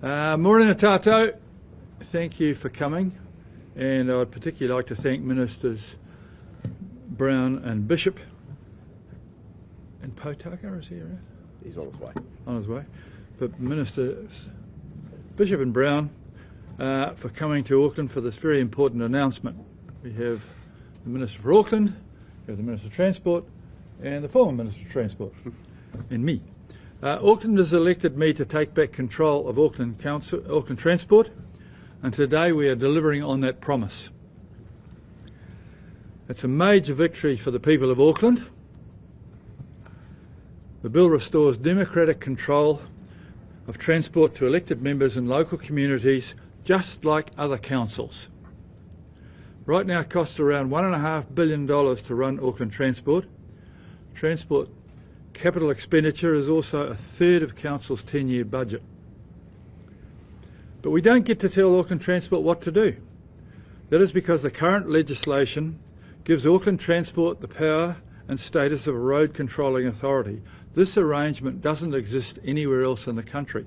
Morena tātou, thank you for coming, and I'd particularly like to thank Ministers Brown and Bishop. And Potaka, is he around? He's on his way. On his way. But Ministers Bishop and Brown for coming to Auckland for this very important announcement. We have the Minister for Auckland, we have the Minister of Transport, and the former Minister of Transport, and me. Auckland has elected me to take back control of Auckland Transport, and today we are delivering on that promise. It's a major victory for the people of Auckland. The bill restores democratic control of transport to elected members in local communities, just like other councils. Right now it costs around $1.5 billion to run Auckland Transport. Transport capital expenditure is also a third of Council's 10-year budget. But we don't get to tell Auckland Transport what to do. That is because the current legislation gives Auckland Transport the power and status of a road controlling authority. This arrangement doesn't exist anywhere else in the country.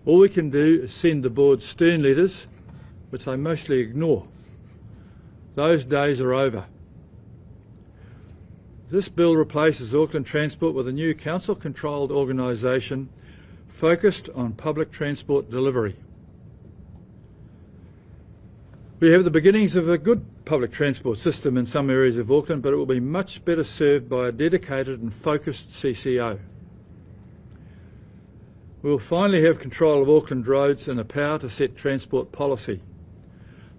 All we can do is send the board stern letters, which they mostly ignore. Those days are over. This bill replaces Auckland Transport with a new council-controlled organisation focused on public transport delivery. We have the beginnings of a good public transport system in some areas of Auckland, but it will be much better served by a dedicated and focused CCO. We will finally have control of Auckland roads and the power to set transport policy.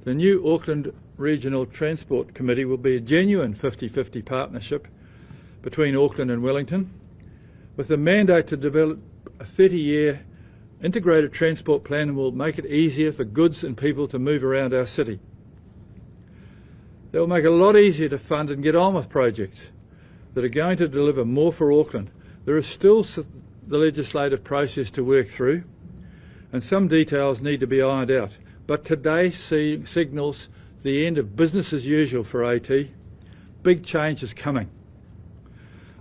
The new Auckland Regional Transport Committee will be a genuine 50-50 partnership between Auckland and Wellington, with the mandate to develop a 30-year integrated transport plan that will make it easier for goods and people to move around our city. That will make it a lot easier to fund and get on with projects that are going to deliver more for Auckland. There is still the legislative process to work through, and some details need to be ironed out. But today signals the end of business as usual for AT. Big change is coming.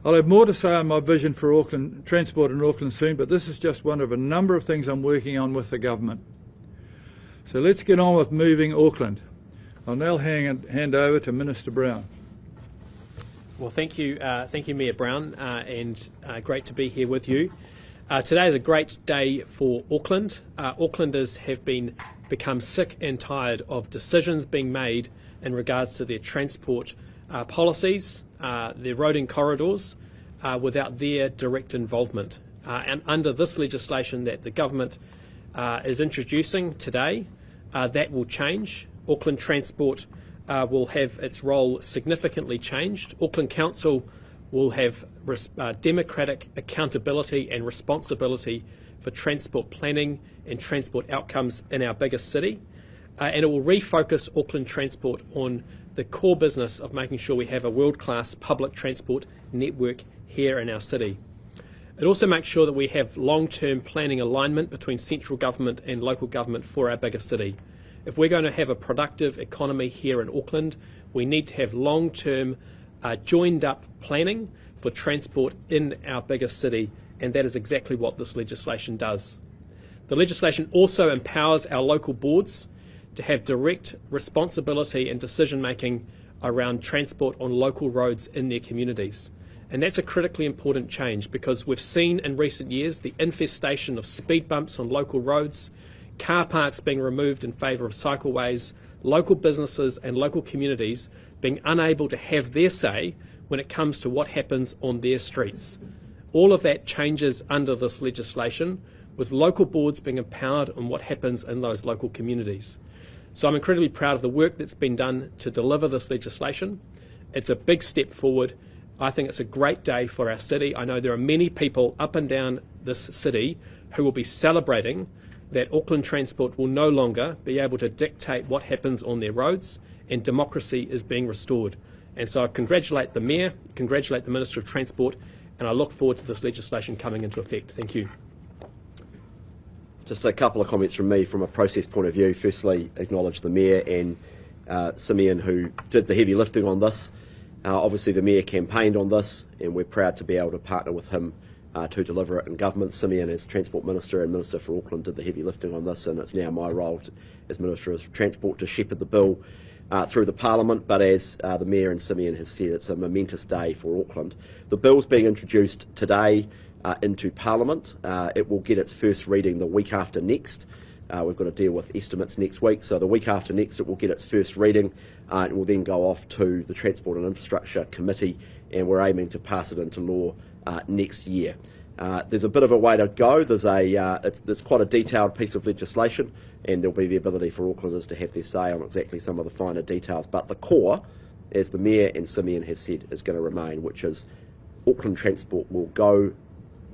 I'll have more to say on my vision for Auckland Transport in Auckland soon, but this is just one of a number of things I'm working on with the government. So let's get on with moving Auckland. I'll now hand over to Minister Brown. Well, thank you, Mayor Brown, and great to be here with you. Today is a great day for Auckland. Aucklanders have become sick and tired of decisions being made in regards to their transport policies, their roading corridors, without their direct involvement. And under this legislation that the government is introducing today, that will change. Auckland Transport will have its role significantly changed. Auckland Council will have democratic accountability and responsibility for transport planning and transport outcomes in our biggest city. And it will refocus Auckland Transport on the core business of making sure we have a world-class public transport network here in our city. It also makes sure that we have long-term planning alignment between central government and local government for our biggest city. If we're going to have a productive economy here in Auckland, we need to have long-term joined-up planning for transport in our biggest city, and that is exactly what this legislation does. The legislation also empowers our local boards to have direct responsibility and decision-making around transport on local roads in their communities. And that's a critically important change because we've seen in recent years the infestation of speed bumps on local roads, car parks being removed in favour of cycleways, local businesses and local communities being unable to have their say when it comes to what happens on their streets. All of that changes under this legislation, with local boards being empowered on what happens in those local communities. So I'm incredibly proud of the work that's been done to deliver this legislation. It's a big step forward. I think it's a great day for our city. I know there are many people up and down this city who will be celebrating that Auckland Transport will no longer be able to dictate what happens on their roads, and democracy is being restored. And so I congratulate the Mayor, congratulate the Minister of Transport, and I look forward to this legislation coming into effect. Thank you. Just a couple of comments from me from a process point of view. Firstly, acknowledge the Mayor and Simeon, who did the heavy lifting on this. Obviously the Mayor campaigned on this, and we're proud to be able to partner with him to deliver it in government. Simeon, as Transport Minister and Minister for Auckland, did the heavy lifting on this, and it's now my role as Minister of Transport to shepherd the bill through the Parliament. But as the Mayor and Simeon has said, it's a momentous day for Auckland. The bill's being introduced today into Parliament. It will get its first reading the week after next. We've got to deal with estimates next week, so the week after next it will get its first reading and will then go off to the Transport and Infrastructure Committee, and we're aiming to pass it into law next year. There's a bit of a way to go. There's quite a detailed piece of legislation, and there'll be the ability for Aucklanders to have their say on exactly some of the finer details. But the core, as the Mayor and Simeon has said, is going to remain, which is Auckland Transport will go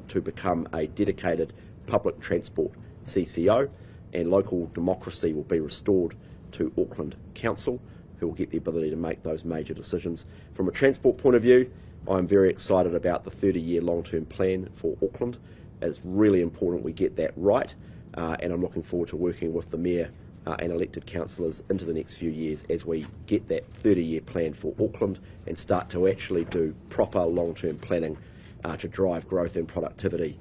to become a dedicated public transport CCO, and local democracy will be restored to Auckland Council, who will get the ability to make those major decisions. From a transport point of view, I'm very excited about the 30-year long-term plan for Auckland. It's really important we get that right, and I'm looking forward to working with the Mayor and elected councillors into the next few years as we get that 30-year plan for Auckland and start to actually do proper long-term planning to drive growth and productivity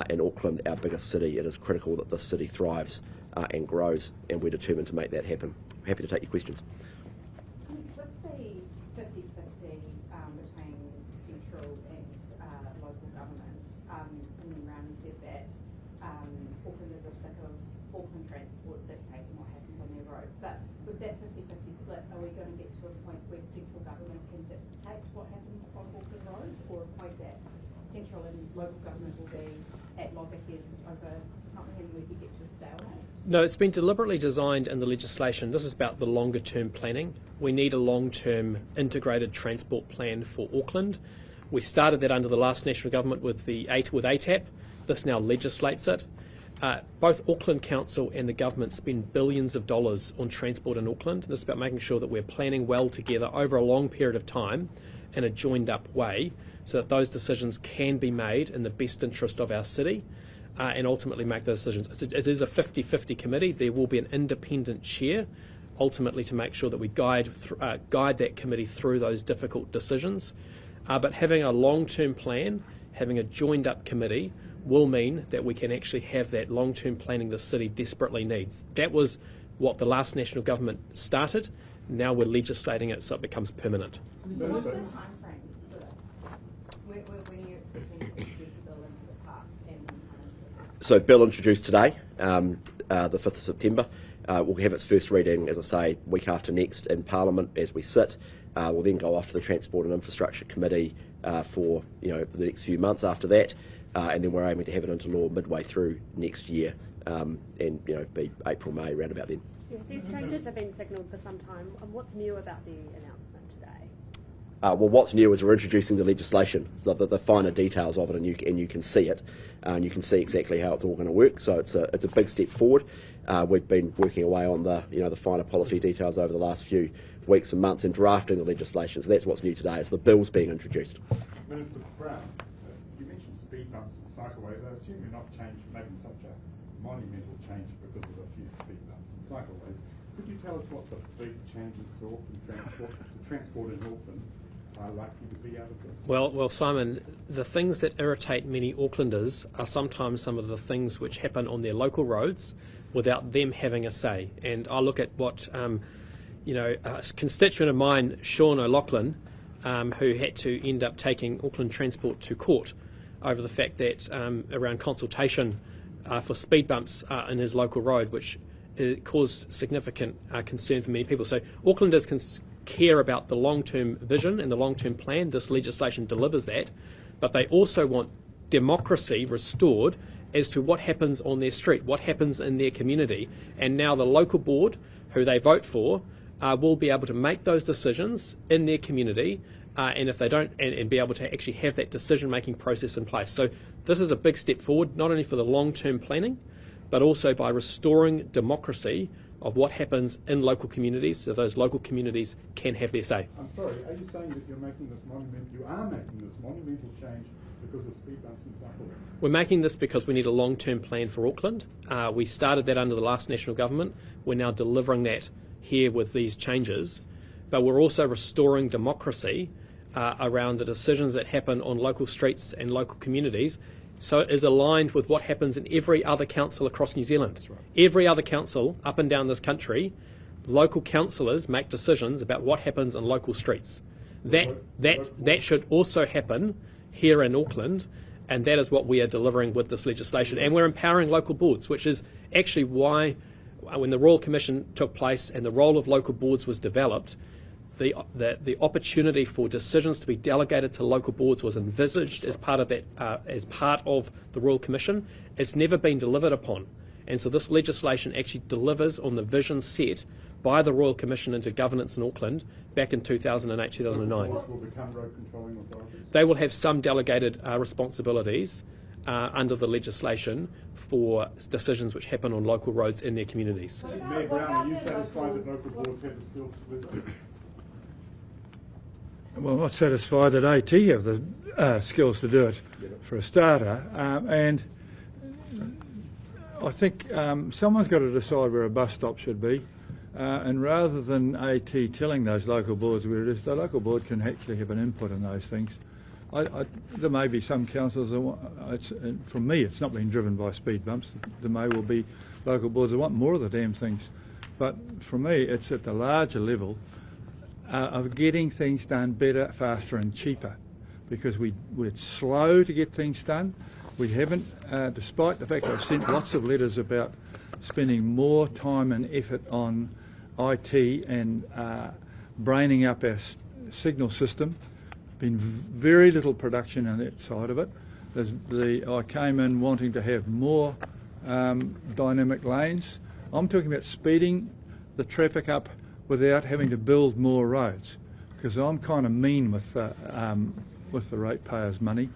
in Auckland, our biggest city. It is critical that this city thrives and grows, and we're determined to make that happen. I'm happy to take your questions. With the 50-50 between central and local government, Simeon Brown said that Aucklanders are sick of Auckland Transport dictating what happens on their roads. But with that 50-50 split, are we going to get to a point where central government can dictate what happens on Auckland roads, or a point that central and local government will be at loggerheads over something and we could get to a stalemate? No, it's been deliberately designed in the legislation. This is about the longer term planning. We need a long-term integrated transport plan for Auckland. We started that under the last national government with ATAP. This now legislates it. Both Auckland Council and the government spend billions of dollars on transport in Auckland. This is about making sure that we're planning well together over a long period of time in a joined up way, so that those decisions can be made in the best interest of our city and ultimately make those decisions. It is a 50-50 committee. There will be an independent chair ultimately to make sure that we guide that committee through those difficult decisions. But having a long-term plan, having a joined-up committee will mean that we can actually have that long-term planning the city desperately needs. That was what the last national government started. Now we're legislating it so it becomes permanent. What's the time frame for this? When are you expecting to introduce the bill into the Parks and come into it? So, bill introduced today, the 5th of September. We'll have its first reading, as I say, week after next in Parliament as we sit. We'll then go off to the Transport and Infrastructure Committee for the next few months after that, and then we're aiming to have it into law midway through next year, and be April, May, around about then. Yeah, these changes have been signalled for some time. What's new about the announcement today? Well, what's new is we're introducing the legislation, so the finer details of it, and you can see it, and you can see exactly how it's all going to work. So it's a big step forward. We've been working away on the finer policy details over the last few weeks and months and drafting the legislation. So that's what's new today. Is the bill's being introduced. Minister Brown, you mentioned speed bumps and cycleways. I assume you're not making such a monumental change because of a few speed bumps and cycleways. Could you tell us what the big changes to Auckland transport in Auckland are likely to be out of this? Well, Simon, the things that irritate many Aucklanders are sometimes some of the things which happen on their local roads without them having a say. And I look at what a constituent of mine, Sean O'Loughlin, who had to end up taking Auckland Transport to court over the fact that around consultation for speed bumps in his local road, which caused significant concern for many people. So Aucklanders can care about the long-term vision and the long-term plan. This legislation delivers that, but they also want democracy restored as to what happens on their street, what happens in their community. And now the local board, who they vote for, will be able to make those decisions in their community, and if they don't, and be able to actually have that decision-making process in place. So this is a big step forward, not only for the long-term planning, but also by restoring democracy of what happens in local communities, so those local communities can have their say. I'm sorry, are you saying that you are making this monumental change because of speed bumps and cycleways? We're making this because we need a long-term plan for Auckland. We started that under the last national government. We're now delivering that here with these changes, but we're also restoring democracy around the decisions that happen on local streets and local communities, So it is aligned with what happens in every other council across New Zealand. Every other council up and down this country, local councillors make decisions about what happens in local streets. That should also happen here in Auckland, and that is what we are delivering with this legislation. And we're empowering local boards, which is actually why, when the Royal Commission took place and the role of local boards was developed, the opportunity for decisions to be delegated to local boards was envisaged as part of that, as part of the Royal Commission. It's never been delivered upon, and so this legislation actually delivers on the vision set by the Royal Commission into governance in Auckland back in 2008, 2009. What will become road controlling authorities? They will have some delegated responsibilities under the legislation for decisions which happen on local roads in their communities. Mayor Brown, are you satisfied that local boards have the skills to do that? Well, I'm not satisfied that AT have the skills to do it, for a starter, and I think someone's got to decide where a bus stop should be, and rather than AT telling those local boards where it is, the local board can actually have an input in those things. There may be some councils that from me, it's not been driven by speed bumps. There may well be local boards that want more of the damn things, but for me, it's at the larger level of getting things done better, faster and cheaper, because we're slow to get things done. We haven't, despite the fact I've sent lots of letters about spending more time and effort on IT and braining up our signal system. Been very little production on that side of it. I came in wanting to have more dynamic lanes. I'm talking about speeding the traffic up without having to build more roads, because I'm kind of mean with the ratepayers' money,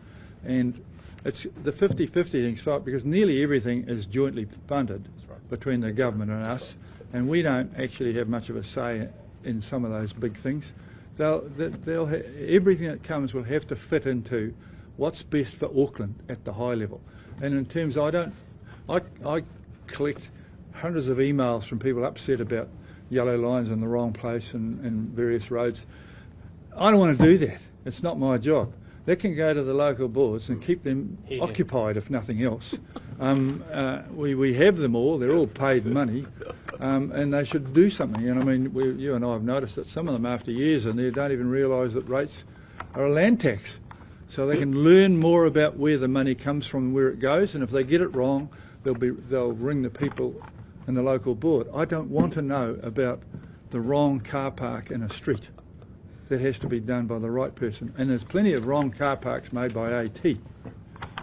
and it's the 50-50 thing's right, because nearly everything is jointly funded between the government and us, and we don't actually have much of a say in some of those big things. Everything that comes will have to fit into what's best for Auckland at the high level. And in terms, I collect hundreds of emails from people upset about yellow lines in the wrong place and various roads. I don't want to do that. It's not my job. That can go to the local boards and keep them occupied, if nothing else. We have them all. They're all paid money, and they should do something. And I mean, you and I have noticed that some of them, after years in there, don't even realise that rates are a land tax. So they can learn more about where the money comes from and where it goes. And if they get it wrong, they'll ring the people in the local board. I don't want to know about the wrong car park in a street. That has to be done by the right person, and there's plenty of wrong car parks made by AT.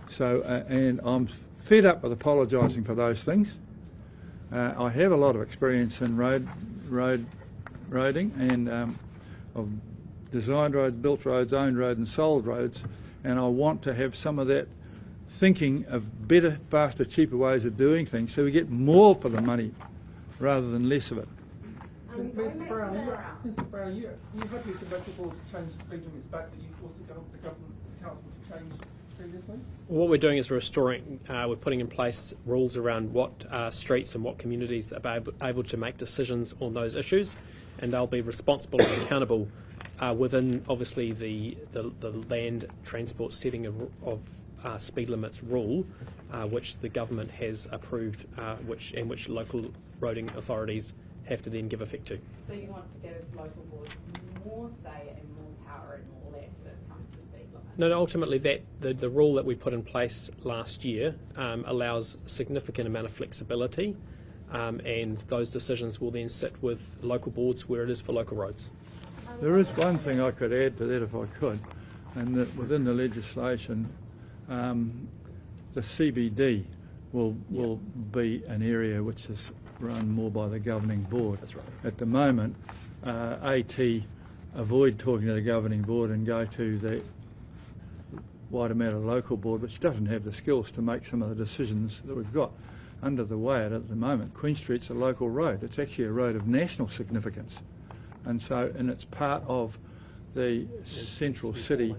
So, and I'm fed up with apologising for those things. I have a lot of experience in roading, and I've designed roads, built roads, owned roads, and sold roads, and I want to have some of that thinking of better, faster, cheaper ways of doing things, so we get more for the money rather than less of it. Mr. Brown, you happy for local boards to change the speed limits back that you forced the government council to change previously? What we're doing is we're putting in place rules around what streets and what communities are able to make decisions on those issues, and they'll be responsible and accountable within, obviously, the land transport setting of speed limits rule, which the government has approved, which local roading authorities have to then give effect to. So you want to give local boards more say and more power and all that when it comes to speed limits? No, ultimately the rule that we put in place last year allows significant amount of flexibility, and those decisions will then sit with local boards where it is for local roads. There is one thing I could add to that if I could, and that within the legislation, the CBD will be an area which is run more by the governing board. That's right. At the moment, AT avoid talking to the governing board and go to the Waitemata local board, which doesn't have the skills to make some of the decisions that we've got under the way at the moment. Queen Street's a local road. It's actually a road of national significance, and it's part of the central city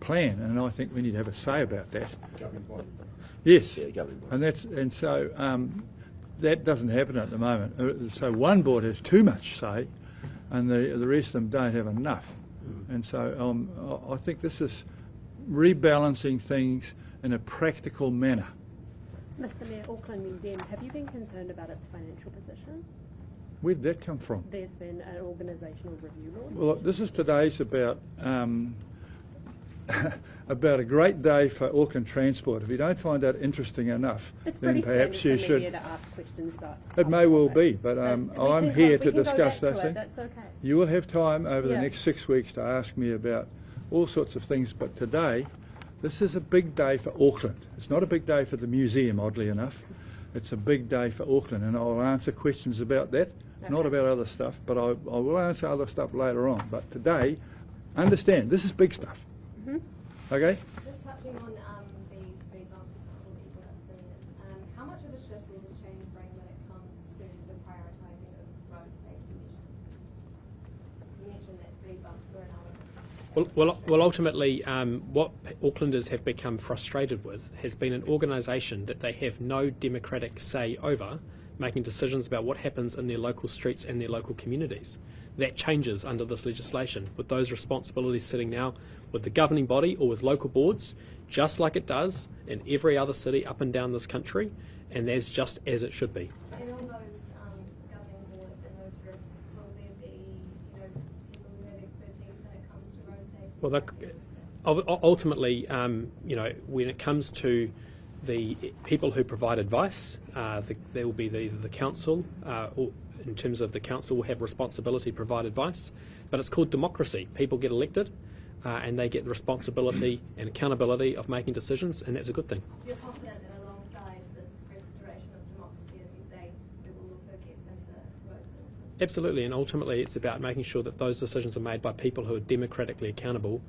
plan, and I think we need to have a say about that. Yes, and so that doesn't happen at the moment. So one board has too much say, and the rest of them don't have enough. And so I think this is rebalancing things in a practical manner. Mr Mayor, Auckland Museum, have you been concerned about its financial position? Where did that come from? There's been an organisational review launch. Well, this is today's about about a great day for Auckland Transport. If you don't find that interesting enough, It's then pretty perhaps you standard for should. media to ask questions about It may well be, topics. but So I'm we here to can go discuss back to those it, things. That's okay. You will have time over the Yeah. next 6 weeks to ask me about all sorts of things, but today, this is a big day for Auckland. It's not a big day for the museum, oddly enough. It's a big day for Auckland, and I'll answer questions about that, not Okay. about other stuff, but I will answer other stuff later on. But today, understand, this is big stuff. Okay? Just touching on the speed bumps example that you brought up, Simeon, how much of a shift will this change bring when it comes to the prioritising of road safety measures? You mentioned that speed bumps were an element. Well, ultimately, what Aucklanders have become frustrated with has been an organisation that they have no democratic say over, making decisions about what happens in their local streets and their local communities. That changes under this legislation, with those responsibilities sitting now with the governing body or with local boards, just like it does in every other city up and down this country, and that's just as it should be. And on those governing boards and those groups, will there be, people who have expertise when it comes to road safety? Well, ultimately, when it comes to the people who provide advice, there will be the council, or in terms of the council will have responsibility to provide advice, but it's called democracy. People get elected and they get the responsibility and accountability of making decisions, and that's a good thing. You're confident that alongside this restoration of democracy, as you say, it will also get safer roads? Absolutely, and ultimately it's about making sure that those decisions are made by people who are democratically accountable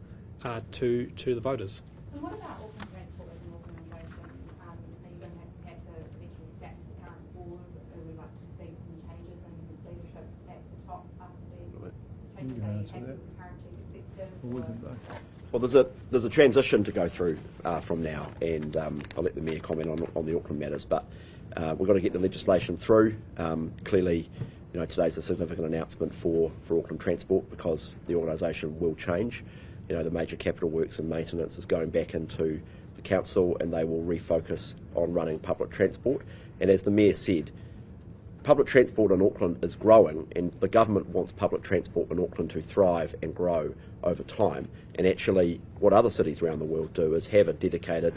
to the voters. And what about Auckland Transport as an organisation? Are you going to have to eventually sack the current board? Or would like to see some changes in leadership at the top after these changes? Are you happy with the current chief executive? Well, there's a transition to go through from now, and I'll let the Mayor comment on the Auckland matters, but we've got to get the legislation through. Clearly, today's a significant announcement for Auckland Transport because the organisation will change. The major capital works and maintenance is going back into the council, and they will refocus on running public transport. And as the Mayor said, public transport in Auckland is growing, and the government wants public transport in Auckland to thrive and grow over time. And actually, what other cities around the world do is have a dedicated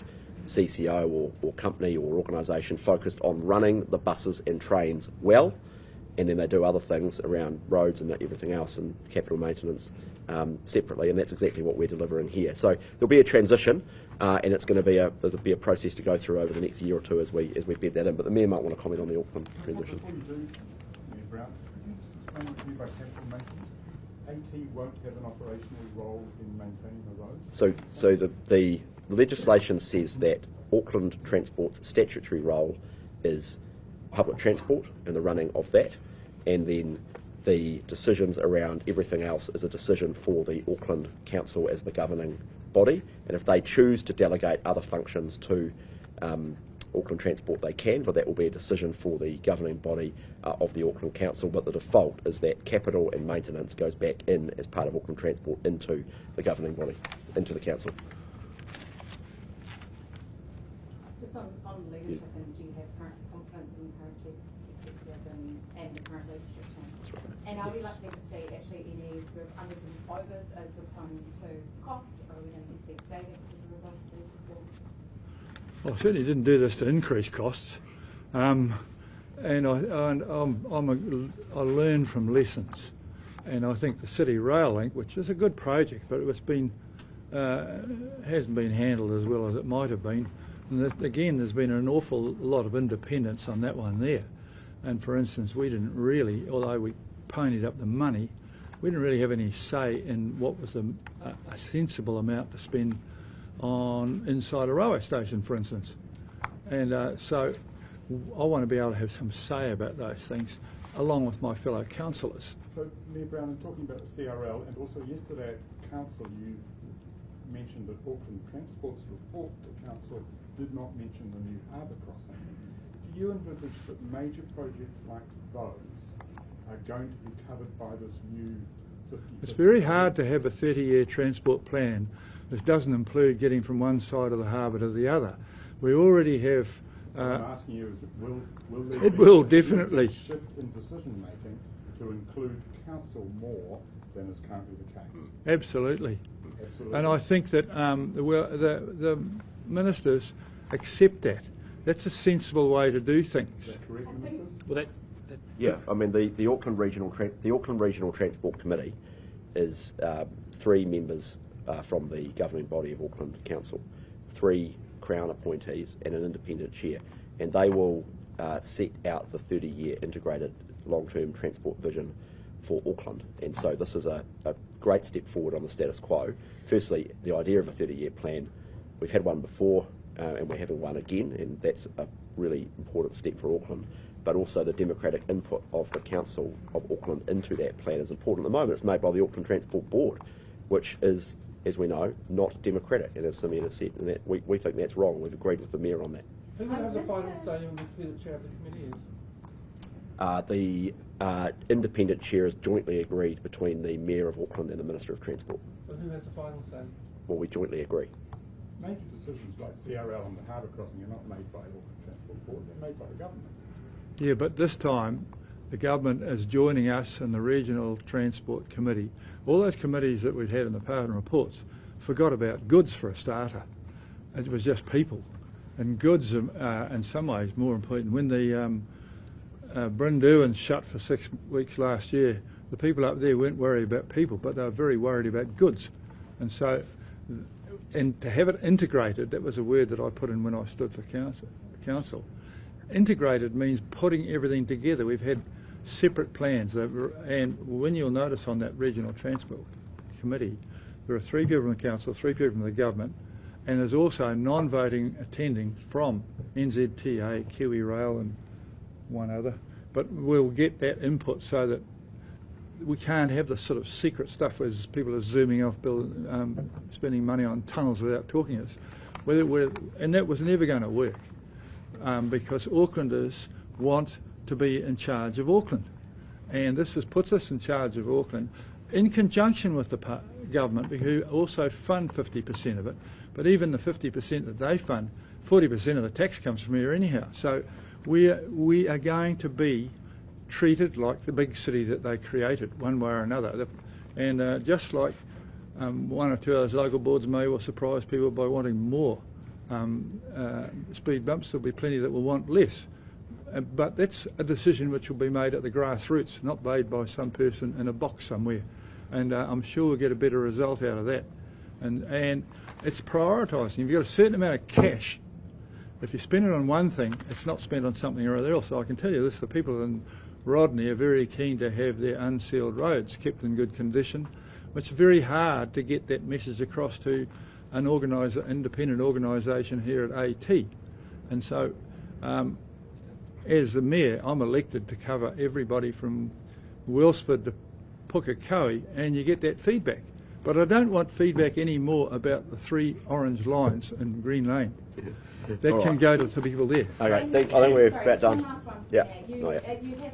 CCO or company or organisation focused on running the buses and trains well, and then they do other things around roads and everything else and capital maintenance separately, and that's exactly what we're delivering here. So there'll be a transition, and it's going to be there'll be a process to go through over the next year or two as we bed that in. But the Mayor might want to comment on the Auckland transition. Before you do, Mayor Brown, could you just explain to me about capital maintenance? AT won't have an operational role in maintaining the roads? So the legislation says that Auckland Transport's statutory role is public transport and the running of that, and then the decisions around everything else is a decision for the Auckland Council as the governing body, and if they choose to delegate other functions to Auckland Transport, they can, but that will be a decision for the governing body of the Auckland Council. But the default is that capital and maintenance goes back in as part of Auckland Transport into the governing body, into the council. Just on leadership, and do you have current confidence in the current chief executive and the current leadership team? And are we likely to see actually any sort of unders and overs as this comes to cost, or are we going to see savings as a result of these reforms? Well, I certainly didn't do this to increase costs, and I learn from lessons, and I think the City Rail Link, which is a good project, but it's been hasn't been handled as well as it might have been. And again, there's been an awful lot of independence on that one there. And for instance, we didn't really, although we ponied up the money, we didn't really have any say in what was a sensible amount to spend on inside a railway station, for instance. And so I want to be able to have some say about those things, along with my fellow councillors. So, Mayor Brown, in talking about the CRL, and also yesterday at Council, you mentioned that Auckland Transport's report to Council did not mention the new harbour crossing. Do you envisage that major projects like those are going to be covered by this new It's very hard to have a 30-year transport plan that doesn't include getting from one side of the harbour to the other. We already have. What I'm asking you is, will there It be will a definitely shift in decision making to include council more than is currently the case? Absolutely. Absolutely. And I think that the ministers accept that. That's a sensible way to do things. Is that correct, ministers? Well, Yeah, I mean the Auckland Regional Transport Committee is 3 members from the governing body of Auckland Council, 3 Crown appointees and an independent chair, and they will set out the 30-year integrated long-term transport vision for Auckland. And so this is a great step forward on the status quo. Firstly, the idea of a 30-year plan. We've had one before and we're having one again, and that's a really important step for Auckland. But also the democratic input of the Council of Auckland into that plan is important. At the moment it's made by the Auckland Transport Board, which is, as we know, not democratic, and as Simeon has said, and that we think that's wrong. We've agreed with the Mayor on that. Who will have the final say on who the chair of the committee is? The independent chair is jointly agreed between the Mayor of Auckland and the Minister of Transport. But who has the final say? Well, we jointly agree. Major decisions like CRL and the harbour crossing are not made by Auckland Transport Board, they're made by the government. Yeah, but this time the government is joining us in the Regional Transport Committee. All those committees that we'd had in the Parliament reports forgot about goods for a starter. It was just people. And goods are in some ways more important. When the Brynderwan shut for 6 weeks last year, the people up there weren't worried about people, but they were very worried about goods. And so, and to have it integrated, that was a word that I put in when I stood for council. Integrated means putting everything together. We've had separate plans, and when you'll notice on that Regional Transport Committee, there are 3 people from the council, 3 people from the government, and there's also non-voting attending from NZTA, Kiwi Rail and one other. But we'll get that input so that we can't have the sort of secret stuff where people are zooming off, spending money on tunnels without talking to us. And that was never going to work. Because Aucklanders want to be in charge of Auckland, and this puts us in charge of Auckland in conjunction with the government, who also fund 50% of it, but even the 50% that they fund, 40% of the tax comes from here anyhow. So we are going to be treated like the big city that they created one way or another, and just like 1 or 2 of those local boards may well surprise people by wanting more speed bumps, there'll be plenty that will want less. But that's a decision which will be made at the grassroots, not made by some person in a box somewhere. And I'm sure we'll get a better result out of that. And it's prioritising. If you've got a certain amount of cash, if you spend it on one thing, it's not spent on something or other else. So I can tell you this, the people in Rodney are very keen to have their unsealed roads kept in good condition. It's very hard to get that message across to an independent organisation here at AT. And so, as the Mayor, I'm elected to cover everybody from Wellsford to Pukekohe, and you get that feedback. But I don't want feedback anymore about the 3 orange lines in Green Lane. That can go to the people there. Okay, I think we're about done. One last one Yeah. you have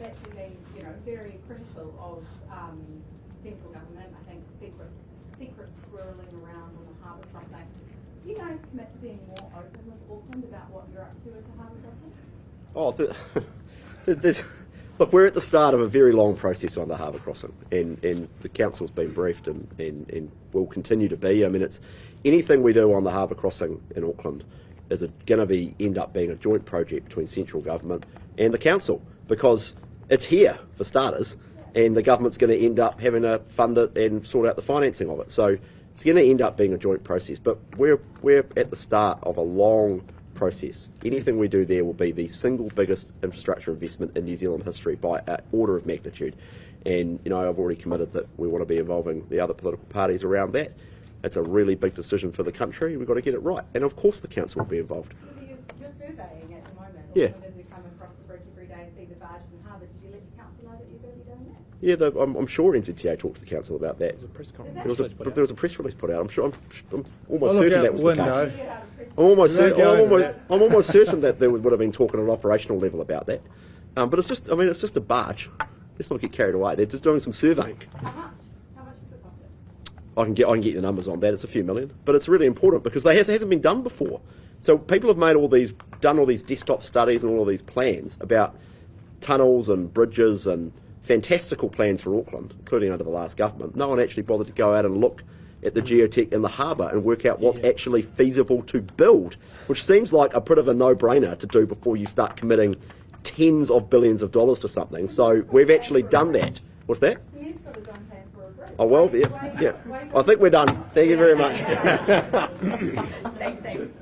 actually been, very critical of central government. I think secret swirling around on the harbour crossing. Do you guys commit to being more open with Auckland about what you're up to with the harbour crossing? Look, we're at the start of a very long process on the harbour crossing, and the council's been briefed and will continue to be. I mean, it's anything we do on the harbour crossing in Auckland is going to end up being a joint project between central government and the council, because it's here for starters, and the government's going to end up having to fund it and sort out the financing of it. So it's going to end up being a joint process. But we're at the start of a long process. Anything we do there will be the single biggest infrastructure investment in New Zealand history by an order of magnitude. And I've already committed that we want to be involving the other political parties around that. It's a really big decision for the country. We've got to get it right. And of course the council will be involved. You're surveying at the moment. Yeah. As we come across the bridge every day, see the barges in harbour. Did you let the council know that you're going to be doing that? Yeah, I'm sure NZTA talked to the council about that. There was a press conference. There was a press release put out. I'm almost I'll look certain out that was the the window. case. I'm almost certain that there would have been talking at an operational level about that. But it's just a barge. Let's not get carried away. They're just doing some surveying. How much I can get you the numbers on that. It's a few million, but it's really important because it hasn't been done before. So people have done all these desktop studies and all of these plans about tunnels and bridges and fantastical plans for Auckland, including under the last government. No one actually bothered to go out and look at the geotech in the harbour and work out what's actually feasible to build, which seems like a bit of a no-brainer to do before you start committing tens of billions of dollars to something. So we've actually done that. What's that? He's got his own plan for a bridge. Oh, well, yeah. I think we're done. Thank you very much. Thanks, Dave.